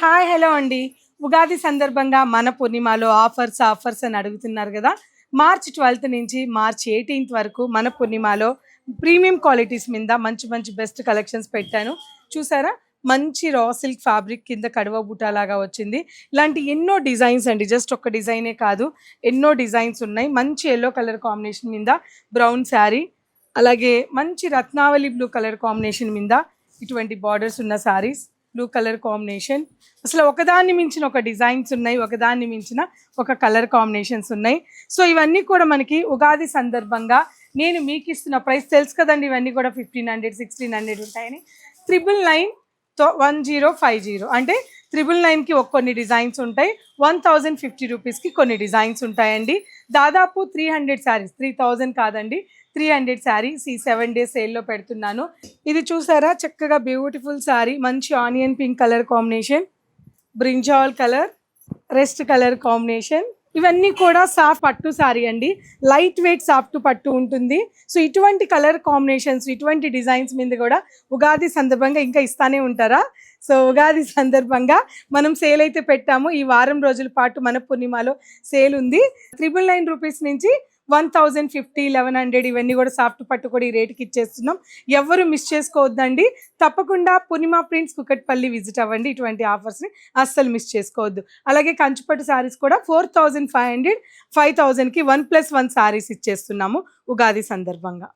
Hi hello అండి. ఉగాది సందర్భంగా మన పూర్ణిమలో ఆఫర్స్ అని అడుగుతున్నారు కదా. మార్చ్ 12 నుంచి మార్చ్ 18 వరకు మన పూర్ణిమలో ప్రీమియం క్వాలిటీస్ మీద మంచి మంచి బెస్ట్ కలెక్షన్స్ పెట్టాను. చూసారా, మంచి రా సిల్క్ ఫ్యాబ్రిక్ కింద కడవ బుటా లాగా వచ్చింది. ఇలాంటి ఎన్నో డిజైన్స్ అండి, జస్ట్ ఒక్క డిజైనే కాదు, ఎన్నో డిజైన్స్ ఉన్నాయి. మంచి ఎల్లో కలర్ కాంబినేషన్ మీద బ్రౌన్ శారీ, అలాగే మంచి రత్నావళి బ్లూ కలర్ కాంబినేషన్ మీద ఇటువంటి బార్డర్స్ ఉన్న శారీస్, బ్లూ కలర్ కాంబినేషన్. అసలు ఒకదాన్ని మించిన ఒక డిజైన్స్ ఉన్నాయి, ఒకదాన్ని మించిన ఒక కలర్ కాంబినేషన్స్ ఉన్నాయి. సో ఇవన్నీ కూడా మనకి ఉగాది సందర్భంగా నేను మీకు ఇస్తున్న ప్రైస్ తెలుసు కదండి. ఇవన్నీ కూడా 1500 1600 ఉంటాయని. 999తో 1050 అంటే 999కి కొన్ని డిజైన్స్ ఉంటాయి, 1050 రూపీస్కి కొన్ని డిజైన్స్ ఉంటాయండి. దాదాపు 300 శారీస్, 3000 కాదండి, 300 శారీస్ ఈ 7 days సేల్లో పెడుతున్నాను. ఇది చూసారా, చక్కగా బ్యూటిఫుల్ శారీ, మంచి onion pink colour combination, brinjal colour, rest colour combination. ఇవన్నీ కూడా సాఫ్ట్ పట్టు శారీ అండి, లైట్ వెయిట్ సాఫ్ట్ పట్టు ఉంటుంది. సో ఇటువంటి కలర్ కాంబినేషన్స్, ఇటువంటి డిజైన్స్ మీద కూడా ఉగాది సందర్భంగా ఇంకా ఇస్తానే ఉంటారా? సో ఉగాది సందర్భంగా మనం సేల్ అయితే పెట్టాము. ఈ వారం రోజుల పాటు మన పూర్ణిమలో సేల్ ఉంది. 999 రూపీస్ నుంచి 1050 1100 ఇవన్నీ కూడా సాఫ్ట్ పట్టు కూడా ఈ రేటుకి ఇచ్చేస్తున్నాం. ఎవరు మిస్ చేసుకోవద్దండి. తప్పకుండా పూర్ణిమ ప్రింట్స్ కుకట్పల్లి విజిట్ అవ్వండి. ఇటువంటి ఆఫర్స్ని అస్సలు మిస్ చేసుకోవద్దు. అలాగే కంచిపట్టు శారీస్ కూడా 4500 5000కి 1+1 శారీస్ ఇచ్చేస్తున్నాము ఉగాది సందర్భంగా.